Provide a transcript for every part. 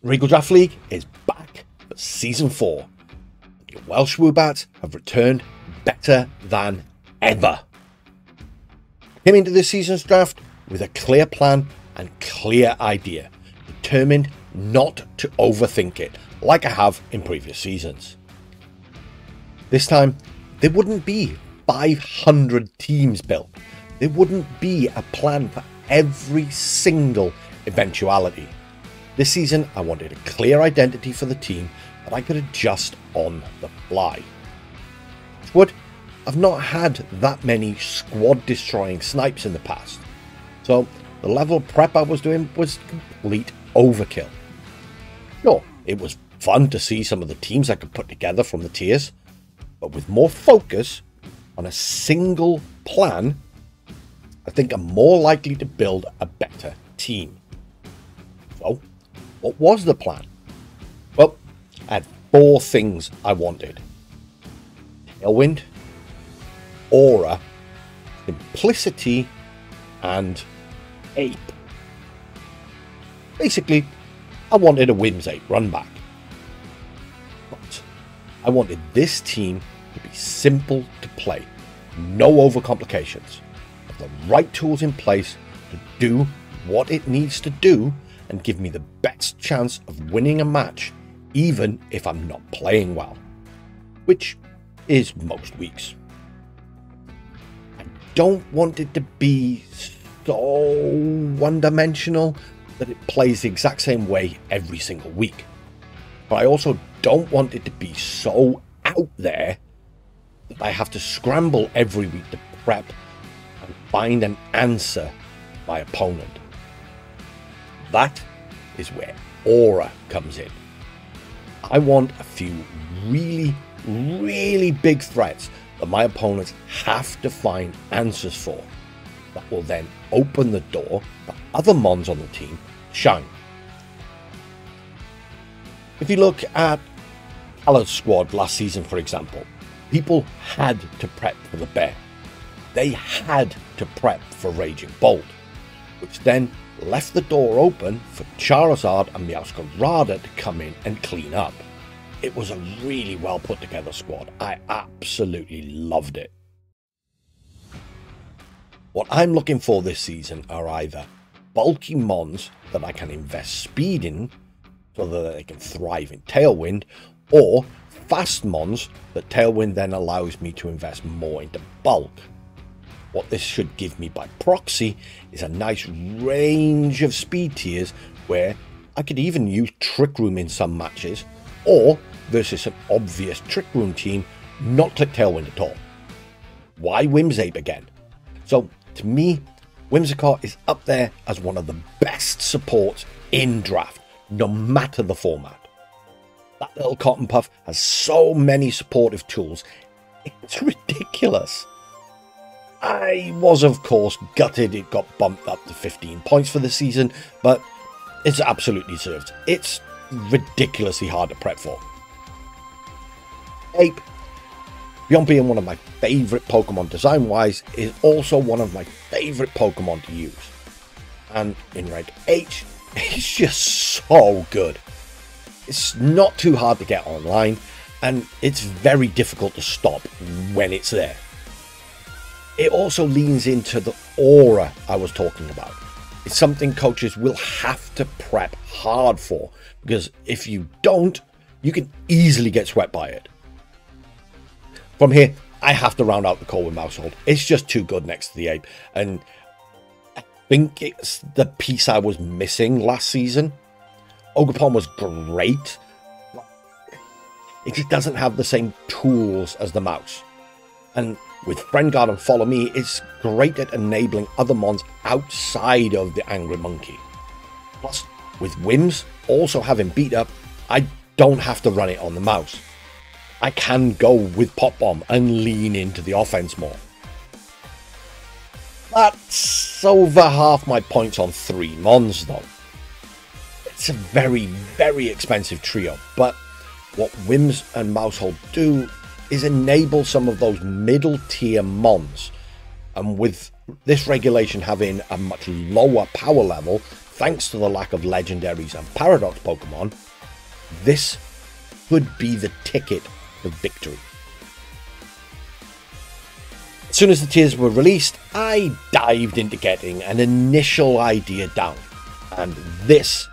Regal Draft League is back for Season 4. The Welsh Woobats have returned better than ever. Came into this season's draft with a clear plan and clear idea, determined not to overthink it like I have in previous seasons. This time, there wouldn't be 500 teams built. There wouldn't be a plan for every single eventuality. This season, I wanted a clear identity for the team that I could adjust on the fly. I've not had that many squad-destroying snipes in the past, so the level of prep I was doing was complete overkill. Sure, it was fun to see some of the teams I could put together from the tiers, but with more focus on a single plan, I think I'm more likely to build a better team. So, what was the plan? Well, I had 4 things I wanted: Tailwind, Aura, Simplicity, and Ape. Basically, I wanted a Wims Ape run back. But I wanted this team to be simple to play, no overcomplications, with the right tools in place to do what it needs to do and give me the best chance of winning a match, even if I'm not playing well, which is most weeks. I don't want it to be so one-dimensional that it plays the exact same way every single week, but I also don't want it to be so out there that I have to scramble every week to prep and find an answer to my opponent. That is where Aura comes in. I want a few really big threats that my opponents have to find answers for, that will then open the door for other mons on the team to shine. If you look at Callow's squad last season, for example, people had to prep for the Bear. They had to prep for Raging Bolt, which then left the door open for Charizard and Meowscarada to come in and clean up. It was a really well put together squad. I absolutely loved it. What I'm looking for this season are either bulky mons that I can invest speed in so that they can thrive in Tailwind, or fast mons that Tailwind then allows me to invest more into bulk. What this should give me by proxy is a nice range of speed tiers where I could even use Trick Room in some matches, or versus an obvious Trick Room team, not click Tailwind at all. Why Wims Ape again? So to me, Whimsicott is up there as one of the best supports in draft, no matter the format. That little cotton puff has so many supportive tools, it's ridiculous. I was, of course, gutted it got bumped up to 15 points for the season, but it's absolutely deserved. It's ridiculously hard to prep for. Ape, beyond being one of my favourite Pokemon design-wise, is also one of my favourite Pokemon to use. And in Rank H, it's just so good. It's not too hard to get online, and it's very difficult to stop when it's there. It also leans into the aura I was talking about. It's something coaches will have to prep hard for, because if you don't, you can easily get swept by it. From here, I have to round out the call with Mousehold. It's just too good next to the Ape, and I think it's the piece I was missing last season. Ogerpon was great, but it just doesn't have the same tools as the mouse. And with Friend Guard and Follow Me, it's great at enabling other mons outside of the Angry Monkey. Plus, with Wims also having beat up, I don't have to run it on the mouse. I can go with Pop Bomb and lean into the offense more. That's over half my points on 3 mons though. It's a very expensive trio, but what Wims and Mousehold do is enable some of those middle tier mons, and with this regulation having a much lower power level, thanks to the lack of legendaries and paradox Pokemon, this could be the ticket to victory. As soon as the tiers were released, I dived into getting an initial idea down, and this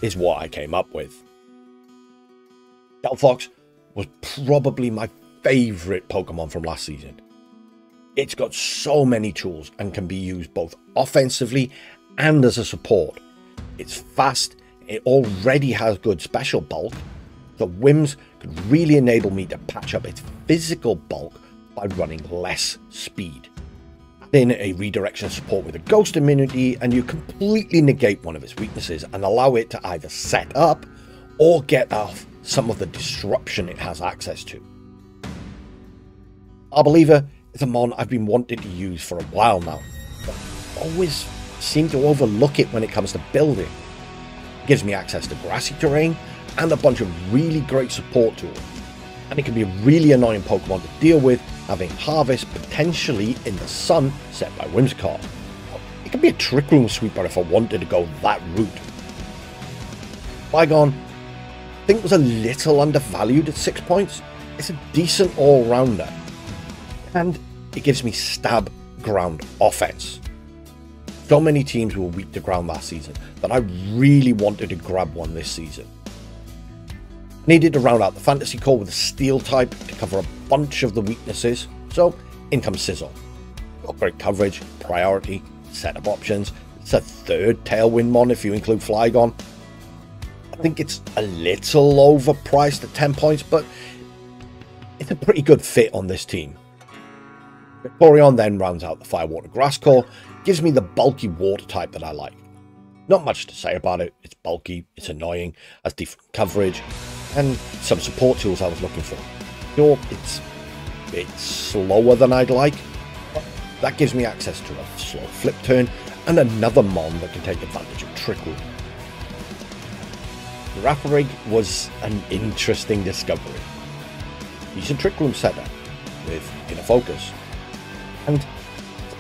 is what I came up with. Delphox was probably my favourite Pokemon from last season. It's got so many tools and can be used both offensively and as a support. It's fast, it already has good special bulk. The Whims could really enable me to patch up its physical bulk by running less speed. Add in a redirection support with a ghost immunity and you completely negate one of its weaknesses and allow it to either set up or get off some of the disruption it has access to. Arbeliever is a mon I've been wanting to use for a while now, but always seem to overlook it when it comes to building. It gives me access to grassy terrain and a bunch of really great support tools, and it can be a really annoying Pokemon to deal with, having Harvest potentially in the sun set by Whimsicott. It can be a Trick Room Sweeper if I wanted to go that route. Flygon, I think, was a little undervalued at 6 points. It's a decent all-rounder, and it gives me stab ground offense. So many teams were weak to ground last season that I really wanted to grab one this season. I needed to round out the fantasy core with a steel type to cover a bunch of the weaknesses, so in comes Sizzle. Got great coverage, priority, setup options. It's a third Tailwind mon if you include Flygon. I think it's a little overpriced at 10 points, but it's a pretty good fit on this team. Vaporeon then rounds out the Firewater Grass core, gives me the bulky water type that I like. Not much to say about it. It's bulky, it's annoying, has different coverage, and some support tools I was looking for. Sure, it's a bit slower than I'd like, but that gives me access to a slow flip turn and another mon that can take advantage of Trick Room. Girafarig was an interesting discovery. He's a Trick Room setup with Inner Focus and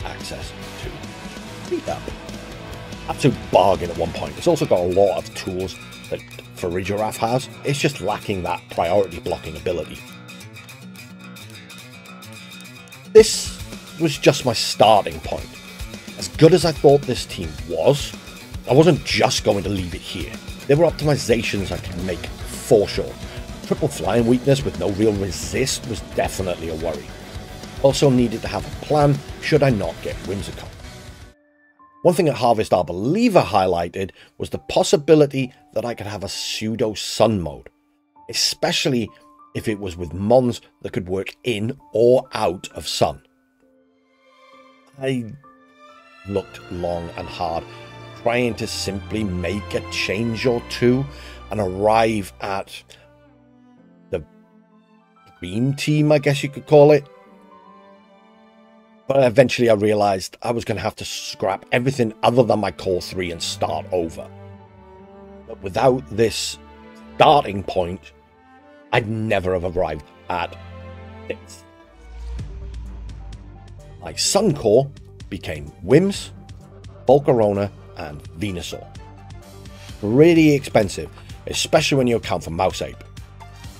access to Speed Up. Absolute bargain at one point. It's also got a lot of tools that Farigiraf has. It's just lacking that priority blocking ability. This was just my starting point. As good as I thought this team was, I wasn't just going to leave it here. There were optimizations I could make for sure. Triple flying weakness with no real resist was definitely a worry. Also needed to have a plan should I not get Whimsicott. One thing that Harvest Arbeliever highlighted was the possibility that I could have a pseudo sun mode, especially if it was with mons that could work in or out of sun. I looked long and hard, trying to simply make a change or two and arrive at the dream team, I guess you could call it. But eventually I realized I was going to have to scrap everything other than my core 3 and start over. But without this starting point, I'd never have arrived at this. My Sun core became Whims, Volcarona, and Venusaur. Pretty expensive, especially when you account for Mouse Ape.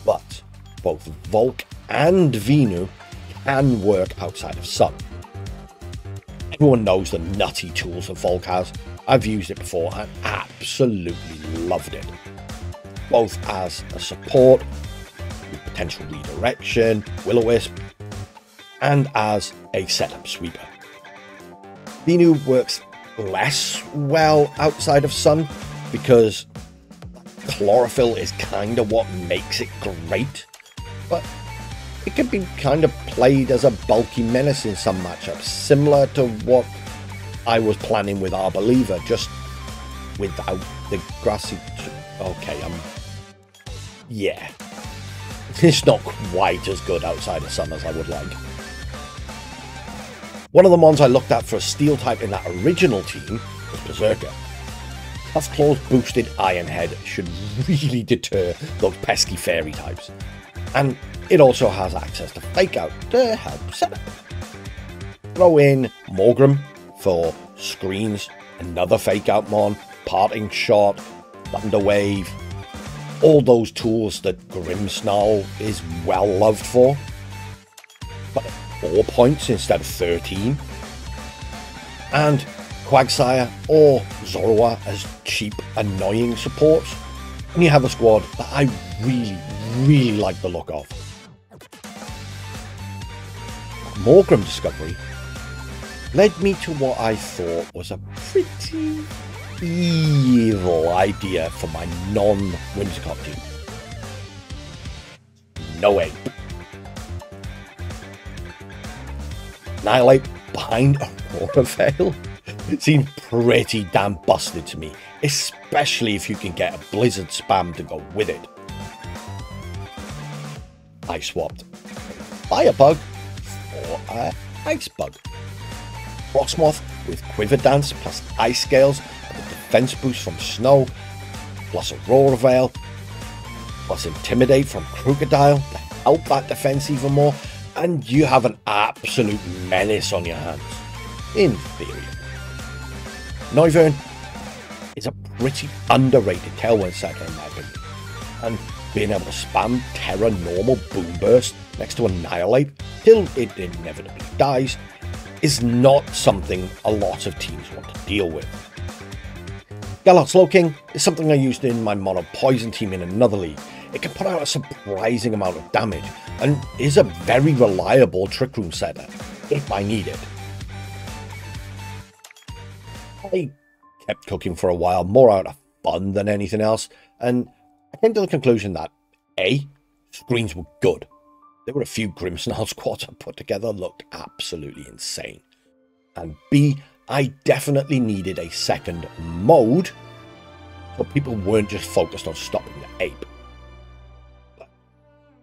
But both Volk and Venu can work outside of Sun. Everyone knows the nutty tools that Volk has. I've used it before and absolutely loved it. Both as a support, with potential redirection, Will-O-Wisp, and as a setup sweeper. Venu works less well outside of Sun because chlorophyll is kind of what makes it great, but it can be kind of played as a bulky menace in some matchups, similar to what I was planning with Arbeliever, just without the grassy... Okay, yeah. It's not quite as good outside of Sun as I would like. One of the mons I looked at for a steel type in that original team was Berserker. Tough Claw's boosted Iron Head should really deter those pesky fairy types. And it also has access to Fake Out to help set up. Throw in Morgrem for screens, another Fake Out mon, Parting Shot, Thunder Wave, all those tools that Grimmsnarl is well loved for. But at 4 points instead of 13. And Quagsire or Zorua as cheap, annoying supports. And you have a squad that I really like the look of. More Grim discovery led me to what I thought was a pretty evil idea for my non-Whimsicott team. No Ape. Annihilate behind Aurora Veil seems pretty damn busted to me, especially if you can get a Blizzard spam to go with it. I swapped Firebug for an Ice Bug. Frostmoth with Quiver Dance plus Ice Scales, and the defense boost from Snow, plus Aurora Veil, plus Intimidate from Crocodile to help that defense even more, and you have an absolute menace on your hands. In theory. Noivern is a pretty underrated Tailwind setter in my opinion, and being able to spam Terra normal Boom Burst next to Annihilate till it inevitably dies is not something a lot of teams want to deal with. Galot Slowking is something I used in my mono poison team in another league. It can put out a surprising amount of damage and is a very reliable Trick Room setter if I need it. I kept cooking for a while, more out of fun than anything else, and I came to the conclusion that A, screens were good. There were a few Grimmsnarl squads I put together looked absolutely insane. And B, I definitely needed a second mode so people weren't just focused on stopping the ape. But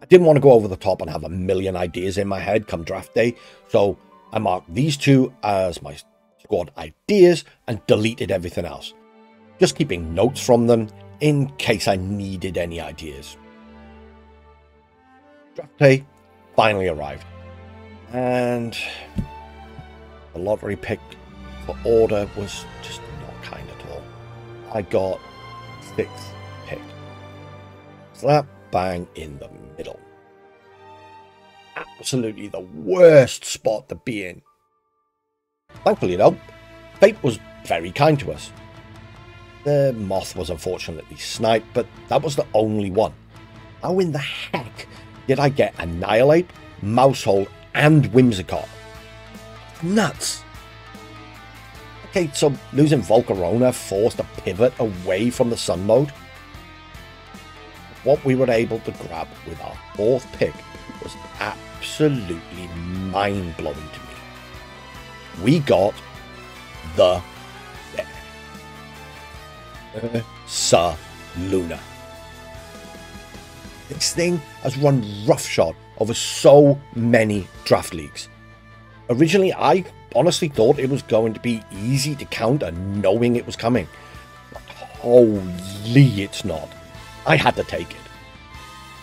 I didn't want to go over the top and have a million ideas in my head come draft day, so I marked these two as my squad ideas and deleted everything else, just keeping notes from them in case I needed any ideas. Draft day finally arrived, and the lottery pick for order was just not kind at all. I got 6th pick, slap bang in the middle. Absolutely the worst spot to be in. Thankfully though, fate was very kind to us. The moth was unfortunately sniped, but that was the only one. How in the heck did I get Annihilate, Mousehole, and Whimsicott? Nuts! Okay, so losing Volcarona forced a pivot away from the Sun mode. What we were able to grab with our 4th pick was absolutely mind-blowing to me. We got the Luna. This thing has run roughshod over so many draft leagues. Originally, I honestly thought it was going to be easy to counter knowing it was coming. But holy, it's not. I had to take it.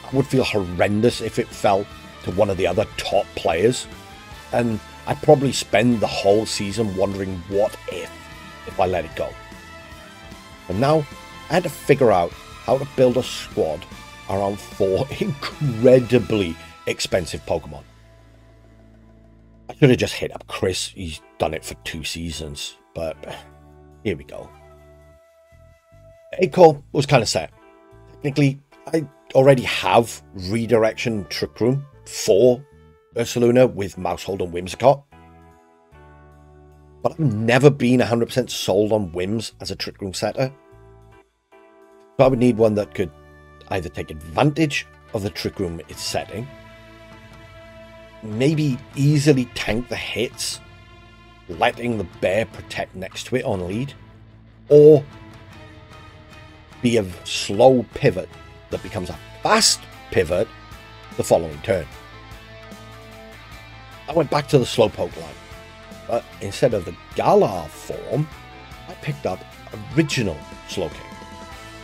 I would feel horrendous if it fell to one of the other top players. And I'd probably spend the whole season wondering what if I let it go. And now, I had to figure out how to build a squad around 4 incredibly expensive Pokemon. I should have just hit up Chris, he's done it for 2 seasons, but here we go. A-Core was kind of set. Technically, I already have Redirection Trick Room for Ursaluna with Mousehole and Whimsicott, but I've never been 100% sold on Whims as a Trick Room setter. So I would need one that could either take advantage of the Trick Room it's setting, maybe easily tank the hits, letting the bear protect next to it on lead, or be a slow pivot that becomes a fast pivot the following turn. I went back to the Slowpoke line, but instead of the Galar form, I picked up original Slowking,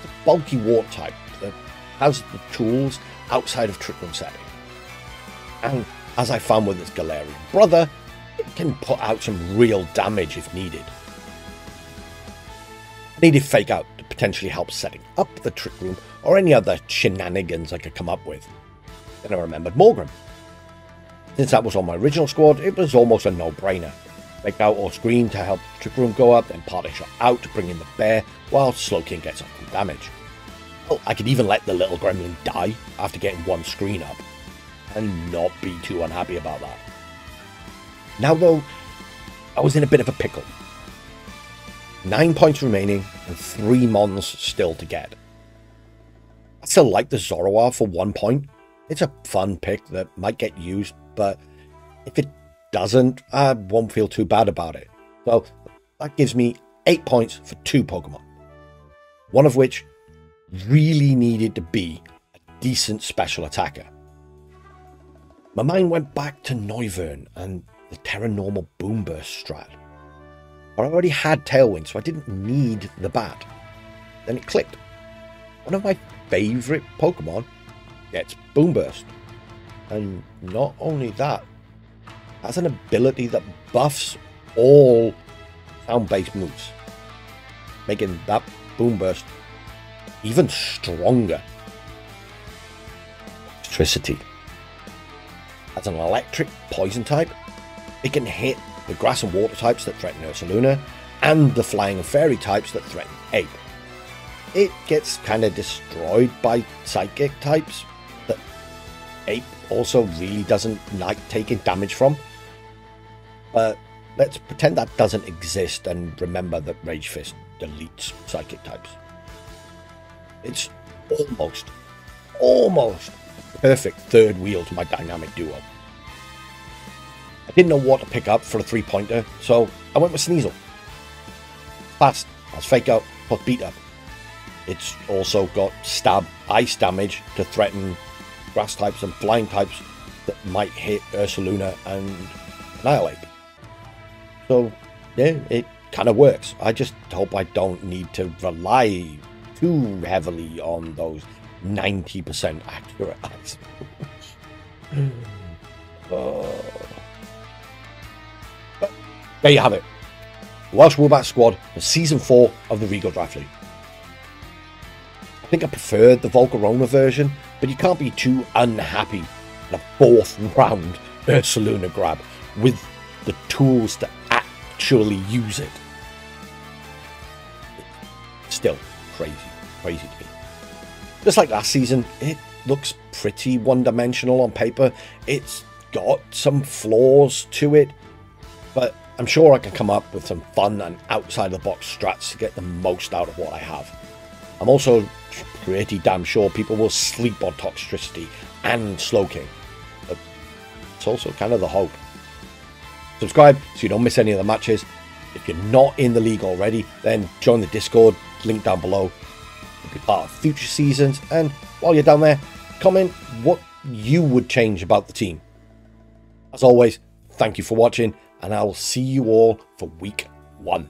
the bulky Wart type that has the tools outside of Trick Room setting. And as I found with its Galarian brother, it can put out some real damage if needed. I needed Fake Out to potentially help setting up the Trick Room or any other shenanigans I could come up with. Then I remembered Morgan. Since that was on my original squad, it was almost a no-brainer. Fake Out or Screen to help the Trick Room go up, then Parting Shot out to bring in the Bear, while Slowking gets up some damage. Well, I could even let the little gremlin die after getting one screen up, and not be too unhappy about that. Now though, I was in a bit of a pickle. 9 points remaining and 3 Mons still to get. I still like the Zoroark for 1 point. It's a fun pick that might get used, but if it doesn't, I won't feel too bad about it. So that gives me 8 points for 2 Pokemon. One of which really needed to be a decent special attacker. My mind went back to Noivern and the Terra Normal Boomburst strat. But I already had Tailwind, so I didn't need the bat. Then it clicked. One of my favourite Pokemon gets Boomburst. And not only that, has an ability that buffs all sound-based moves, making that Boomburst even stronger. Electricity. As an electric poison type, it can hit the grass and water types that threaten Ursaluna, and the flying and fairy types that threaten Ape. It gets kind of destroyed by psychic types that Ape also really doesn't like taking damage from. But let's pretend that doesn't exist and remember that Rage Fist deletes psychic types. It's almost perfect third wheel to my dynamic duo. I didn't know what to pick up for a 3-pointer, so I went with Sneasel. Fast as Fake Out plus Beat Up. It's also got stab ice damage to threaten grass types and flying types that might hit Ursaluna and Annihilate. So yeah, it kind of works. I just hope I don't need to rely too heavily on those 90% accurate ice. But there you have it. Welsh Woobats squad for Season 4 of the Regal Draft League. I think I preferred the Volcarona version, but you can't be too unhappy at a 4th round Ursaluna grab with the tools to actually use it. Still crazy to me. Just like last season, it looks pretty one-dimensional on paper. It's got some flaws to it, but I'm sure I can come up with some fun and outside-the-box strats to get the most out of what I have. I'm also pretty damn sure people will sleep on Toxtricity and Slowking, but it's also kind of the hope. Subscribe so you don't miss any of the matches. If you're not in the league already, then join the Discord, link down below. You'll be part of future seasons, and while you're down there, comment what you would change about the team. As always, thank you for watching, and I will see you all for week 1.